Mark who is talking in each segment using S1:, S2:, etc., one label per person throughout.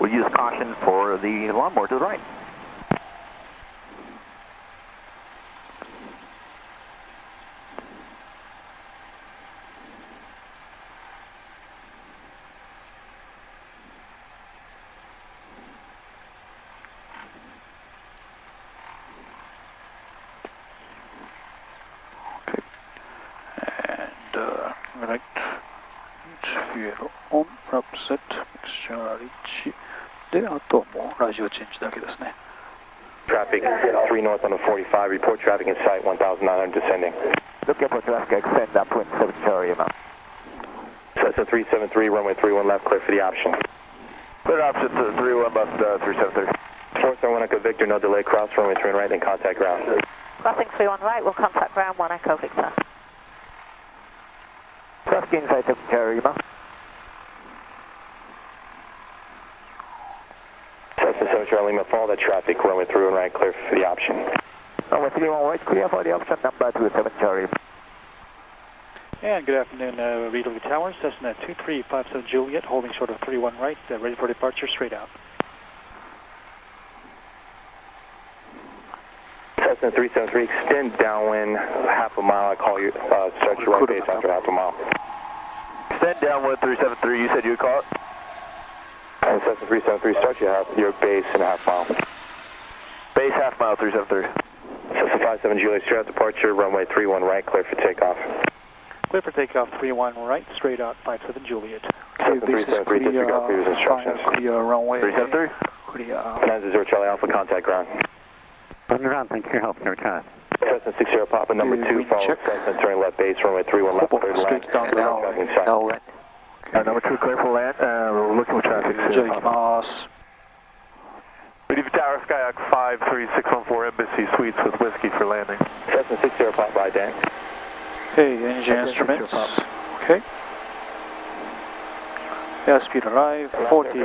S1: We'll use caution for the lawnmower to the right.
S2: Right. Fuel on, wrap set, mixture reach. で、あとはもうラジオチェンジだけですね。
S3: Traffic 3 north on the 45, report traffic in sight 1900 descending.
S1: Looking for traffic, extend upwind 7 Charlie now.
S3: Cessna 373, runway 31 left, clear for the option.
S1: Clear option to 31 left, 373.
S3: 431 Echo Victor, no delay, cross runway 31 right, then contact ground.
S4: Crossing 31 right, we'll contact ground 1 Echo Victor.
S1: Traffic inside 7 Charlie now.
S3: Cessna 7 Charlie Lima, follow that traffic, runway 31 right, clear for the option.
S1: Runway 31 right, clear for the option, number 27 Charlie.
S2: And good afternoon, Ried Hillview Towers, Cessna 2357 Juliet, holding short of 31 right, ready for departure, straight out.
S3: Cessna 373, extend downwind half a mile. I call you, start your right base after half a mile.
S1: Extend downwind 373, you said you would call it?
S3: And Cessna 373, start your base in a half mile.
S1: Base half mile 373.
S3: Cessna 57 Juliet, straight out departure, runway 31 right, clear for takeoff.
S2: Clear for takeoff 31 right, straight out 57 Juliet.
S3: Cessna 373, disregard previous instructions.
S2: Clear runway.
S1: 373?
S2: Clear.
S3: 90 Charlie Alpha, contact ground.
S5: On the ground, thank you for your help, never time.
S3: Cessna 60 Papa, number 2, follow Cessna, turning left base, runway 31 left, clear to land. Traffic in sight.
S1: No, number 2, clear for land, we're looking for traffic.
S2: じゃあ行きます。
S6: Ried Hillview Tower, Skyhawk 53614, Embassy Suites with whiskey for landing.
S3: Cessna 60 Papa, by Dan.
S2: Okay, engine instruments. Okay. Airspeed arrive, 40,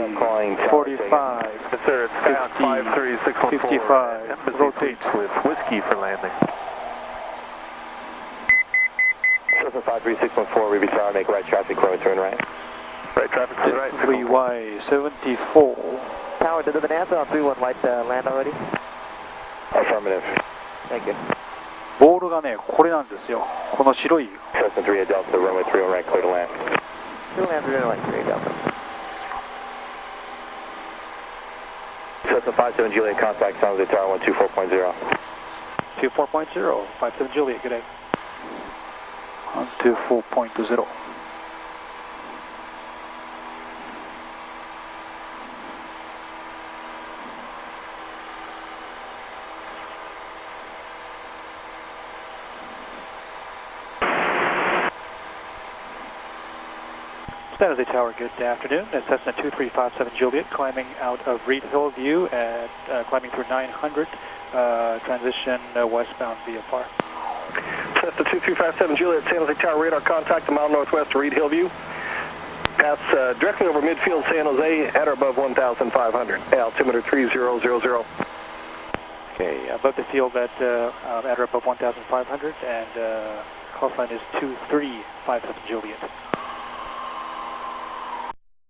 S2: 45,
S6: Yes, sir, it's Skyhawk 53614,
S2: 55,
S6: Embassy
S2: rotate.
S6: Suites with whiskey for landing.
S3: Cessna 53614, Ruby Tower, make right traffic, runway turn right.
S6: Right traffic to the right.
S2: 3Y, 74.
S1: Tower, did the answer on 31 right land already?
S3: Affirmative.
S1: Thank you.
S2: ボールがね、これなんですよ。この白い。
S3: Cessna 3 Delta, runway 31 right, clear to land.
S1: 2 land 3 right, 3 Delta.
S3: Cessna 57 Juliet, contact San Jose Tower 124.0.
S2: 24.0, 57 Juliet, good day. 124.0. San Jose Tower, good afternoon. That's Cessna 2357 Juliet, climbing out of Ried Hillview and climbing through 900, transition westbound via FAR.
S7: Cessna 2357 Juliet, San Jose Tower radar contact a mile northwest of Ried Hillview. Pass directly over midfield San Jose at or above 1,500. Altimeter 3000.
S2: Okay, above the field at or above 1,500 and call sign is 2357 Juliet.